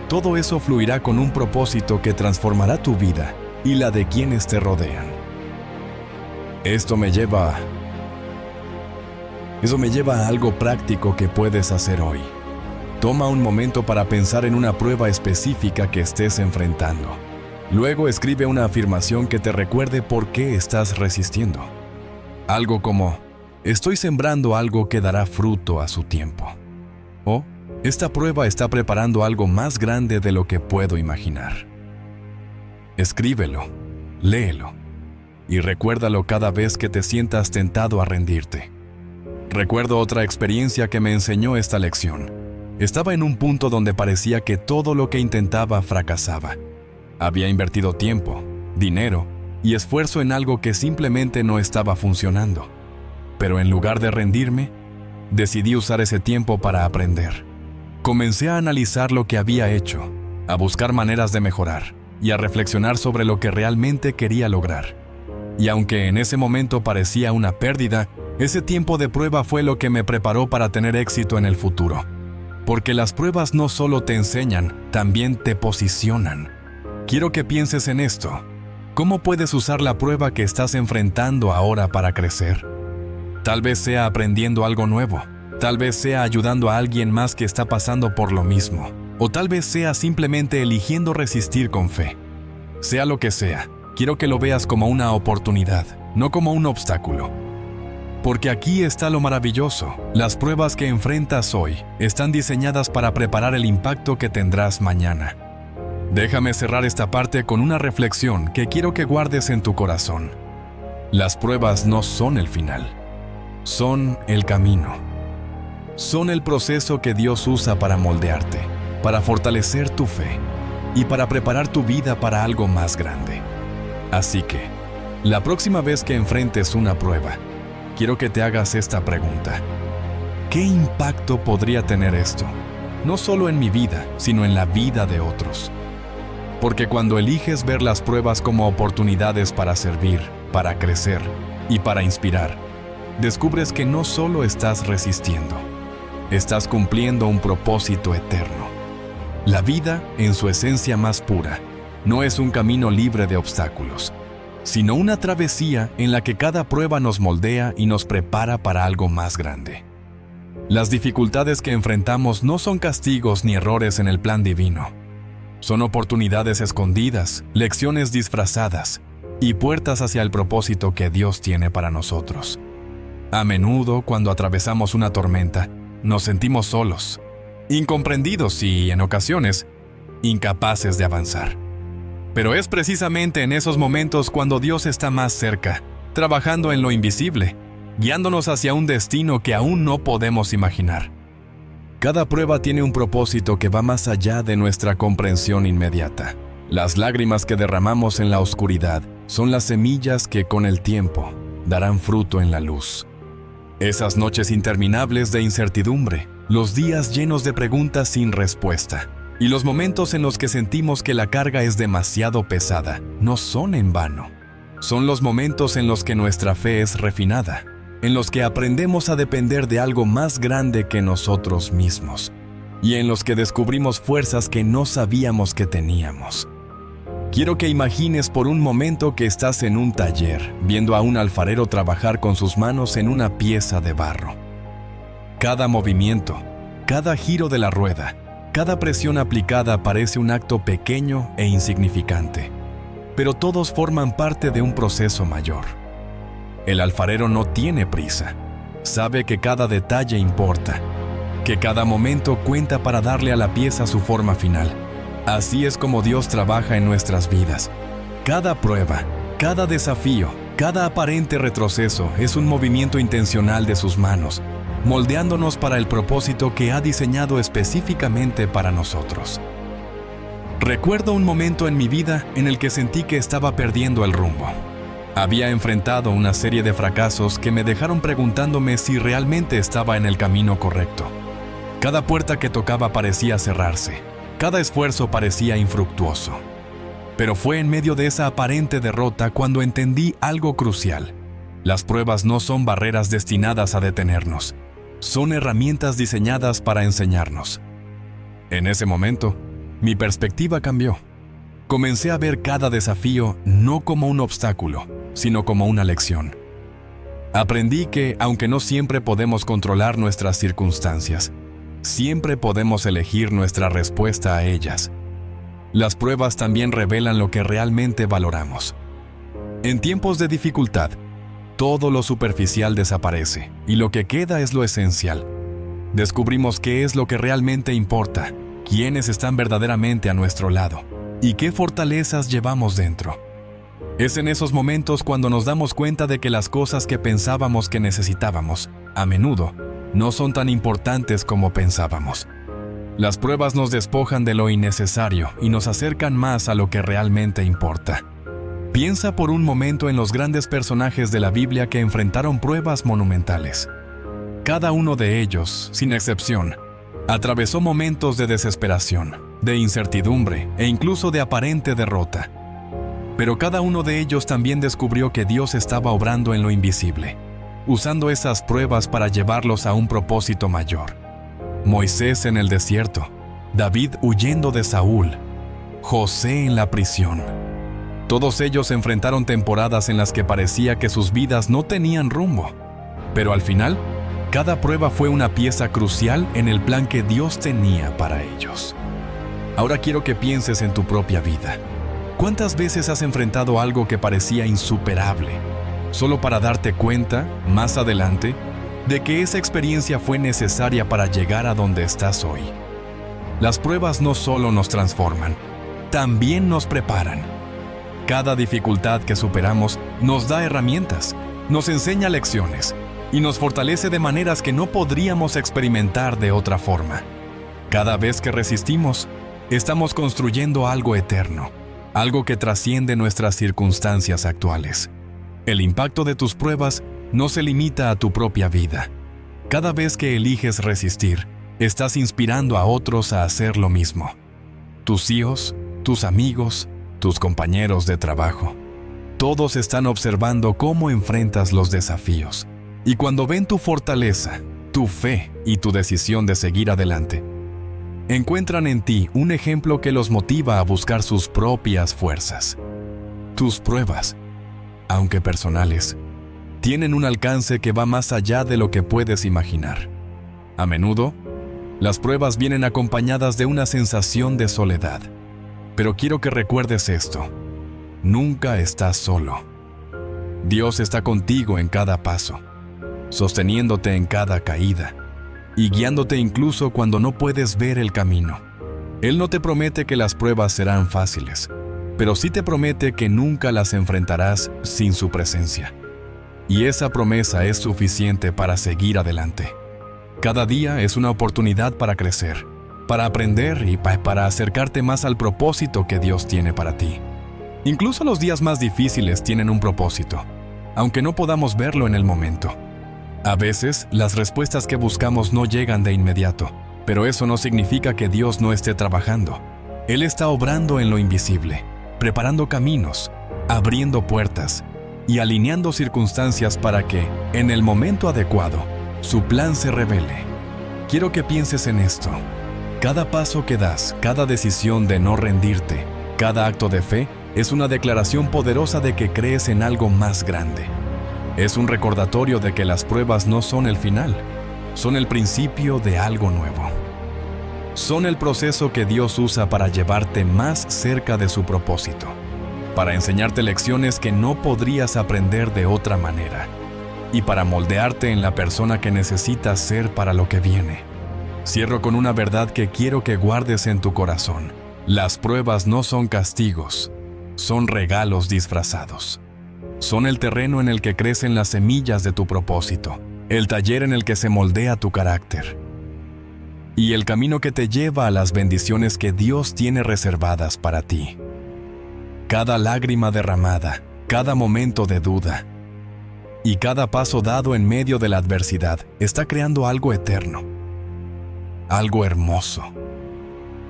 todo eso fluirá con un propósito que transformará tu vida y la de quienes te rodean. Eso me lleva a algo práctico que puedes hacer hoy. Toma un momento para pensar en una prueba específica que estés enfrentando. Luego escribe una afirmación que te recuerde por qué estás resistiendo. Algo como: estoy sembrando algo que dará fruto a su tiempo. O: esta prueba está preparando algo más grande de lo que puedo imaginar. Escríbelo, léelo y recuérdalo cada vez que te sientas tentado a rendirte. Recuerdo otra experiencia que me enseñó esta lección. Estaba en un punto donde parecía que todo lo que intentaba fracasaba. Había invertido tiempo, dinero y esfuerzo en algo que simplemente no estaba funcionando. Pero en lugar de rendirme, decidí usar ese tiempo para aprender. Comencé a analizar lo que había hecho, a buscar maneras de mejorar y a reflexionar sobre lo que realmente quería lograr. Y aunque en ese momento parecía una pérdida, ese tiempo de prueba fue lo que me preparó para tener éxito en el futuro. Porque las pruebas no solo te enseñan, también te posicionan. Quiero que pienses en esto. ¿Cómo puedes usar la prueba que estás enfrentando ahora para crecer? Tal vez sea aprendiendo algo nuevo. Tal vez sea ayudando a alguien más que está pasando por lo mismo. O tal vez sea simplemente eligiendo resistir con fe. Sea lo que sea, quiero que lo veas como una oportunidad, no como un obstáculo. Porque aquí está lo maravilloso. Las pruebas que enfrentas hoy están diseñadas para preparar el impacto que tendrás mañana. Déjame cerrar esta parte con una reflexión que quiero que guardes en tu corazón. Las pruebas no son el final, son el camino. Son el proceso que Dios usa para moldearte, para fortalecer tu fe y para preparar tu vida para algo más grande. Así que, la próxima vez que enfrentes una prueba, quiero que te hagas esta pregunta. ¿Qué impacto podría tener esto? No solo en mi vida, sino en la vida de otros. Porque cuando eliges ver las pruebas como oportunidades para servir, para crecer y para inspirar, descubres que no solo estás resistiendo, estás cumpliendo un propósito eterno. La vida, en su esencia más pura, no es un camino libre de obstáculos, sino una travesía en la que cada prueba nos moldea y nos prepara para algo más grande. Las dificultades que enfrentamos no son castigos ni errores en el plan divino. Son oportunidades escondidas, lecciones disfrazadas y puertas hacia el propósito que Dios tiene para nosotros. A menudo, cuando atravesamos una tormenta, nos sentimos solos, incomprendidos y, en ocasiones, incapaces de avanzar. Pero es precisamente en esos momentos cuando Dios está más cerca, trabajando en lo invisible, guiándonos hacia un destino que aún no podemos imaginar. Cada prueba tiene un propósito que va más allá de nuestra comprensión inmediata. Las lágrimas que derramamos en la oscuridad son las semillas que con el tiempo darán fruto en la luz. Esas noches interminables de incertidumbre, los días llenos de preguntas sin respuesta, y los momentos en los que sentimos que la carga es demasiado pesada, no son en vano. Son los momentos en los que nuestra fe es refinada, en los que aprendemos a depender de algo más grande que nosotros mismos, y en los que descubrimos fuerzas que no sabíamos que teníamos. Quiero que imagines por un momento que estás en un taller, viendo a un alfarero trabajar con sus manos en una pieza de barro. Cada movimiento, cada giro de la rueda, cada presión aplicada parece un acto pequeño e insignificante, pero todos forman parte de un proceso mayor. El alfarero no tiene prisa, sabe que cada detalle importa, que cada momento cuenta para darle a la pieza su forma final. Así es como Dios trabaja en nuestras vidas. Cada prueba, cada desafío, cada aparente retroceso es un movimiento intencional de sus manos, moldeándonos para el propósito que ha diseñado específicamente para nosotros. Recuerdo un momento en mi vida en el que sentí que estaba perdiendo el rumbo. Había enfrentado una serie de fracasos que me dejaron preguntándome si realmente estaba en el camino correcto. Cada puerta que tocaba parecía cerrarse, cada esfuerzo parecía infructuoso. Pero fue en medio de esa aparente derrota cuando entendí algo crucial. Las pruebas no son barreras destinadas a detenernos. Son herramientas diseñadas para enseñarnos. En ese momento, mi perspectiva cambió. Comencé a ver cada desafío no como un obstáculo, sino como una lección. Aprendí que, aunque no siempre podemos controlar nuestras circunstancias, siempre podemos elegir nuestra respuesta a ellas. Las pruebas también revelan lo que realmente valoramos. En tiempos de dificultad, todo lo superficial desaparece y lo que queda es lo esencial. Descubrimos qué es lo que realmente importa, quiénes están verdaderamente a nuestro lado y qué fortalezas llevamos dentro. Es en esos momentos cuando nos damos cuenta de que las cosas que pensábamos que necesitábamos, a menudo, no son tan importantes como pensábamos. Las pruebas nos despojan de lo innecesario y nos acercan más a lo que realmente importa. Piensa por un momento en los grandes personajes de la Biblia que enfrentaron pruebas monumentales. Cada uno de ellos, sin excepción, atravesó momentos de desesperación, de incertidumbre e incluso de aparente derrota. Pero cada uno de ellos también descubrió que Dios estaba obrando en lo invisible, usando esas pruebas para llevarlos a un propósito mayor. Moisés en el desierto, David huyendo de Saúl, José en la prisión. Todos ellos enfrentaron temporadas en las que parecía que sus vidas no tenían rumbo. Pero al final, cada prueba fue una pieza crucial en el plan que Dios tenía para ellos. Ahora quiero que pienses en tu propia vida. ¿Cuántas veces has enfrentado algo que parecía insuperable, solo para darte cuenta, más adelante, de que esa experiencia fue necesaria para llegar a donde estás hoy? Las pruebas no solo nos transforman, también nos preparan. Cada dificultad que superamos nos da herramientas, nos enseña lecciones y nos fortalece de maneras que no podríamos experimentar de otra forma. Cada vez que resistimos, estamos construyendo algo eterno, algo que trasciende nuestras circunstancias actuales. El impacto de tus pruebas no se limita a tu propia vida. Cada vez que eliges resistir, estás inspirando a otros a hacer lo mismo. Tus hijos, tus amigos, tus compañeros de trabajo. Todos están observando cómo enfrentas los desafíos. Y cuando ven tu fortaleza, tu fe y tu decisión de seguir adelante, encuentran en ti un ejemplo que los motiva a buscar sus propias fuerzas. Tus pruebas, aunque personales, tienen un alcance que va más allá de lo que puedes imaginar. A menudo, las pruebas vienen acompañadas de una sensación de soledad. Pero quiero que recuerdes esto: nunca estás solo. Dios está contigo en cada paso. sosteniéndote en cada caída y guiándote incluso cuando no puedes ver el camino. Él no te promete que las pruebas serán fáciles, pero sí te promete que nunca las enfrentarás sin su presencia. Y esa promesa es suficiente para seguir adelante. Cada día es una oportunidad para crecer, para aprender y para acercarte más al propósito que Dios tiene para ti. Incluso los días más difíciles tienen un propósito, aunque no podamos verlo en el momento. A veces, las respuestas que buscamos no llegan de inmediato, pero eso no significa que Dios no esté trabajando. Él está obrando en lo invisible, preparando caminos, abriendo puertas y alineando circunstancias para que, en el momento adecuado, su plan se revele. Quiero que pienses en esto. Cada paso que das, cada decisión de no rendirte, cada acto de fe, es una declaración poderosa de que crees en algo más grande. Es un recordatorio de que las pruebas no son el final, son el principio de algo nuevo. Son el proceso que Dios usa para llevarte más cerca de su propósito, para enseñarte lecciones que no podrías aprender de otra manera, y para moldearte en la persona que necesitas ser para lo que viene. Cierro con una verdad que quiero que guardes en tu corazón. Las pruebas no son castigos, son regalos disfrazados. Son el terreno en el que crecen las semillas de tu propósito, el taller en el que se moldea tu carácter, y el camino que te lleva a las bendiciones que Dios tiene reservadas para ti. Cada lágrima derramada, cada momento de duda y cada paso dado en medio de la adversidad está creando algo eterno, algo hermoso,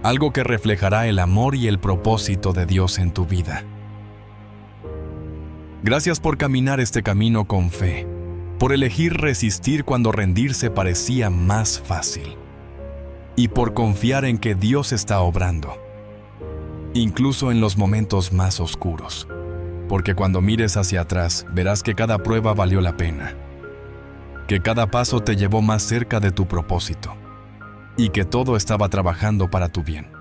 algo que reflejará el amor y el propósito de Dios en tu vida. Gracias por caminar este camino con fe, por elegir resistir cuando rendirse parecía más fácil, y por confiar en que Dios está obrando, incluso en los momentos más oscuros, porque cuando mires hacia atrás verás que cada prueba valió la pena, que cada paso te llevó más cerca de tu propósito, y que todo estaba trabajando para tu bien.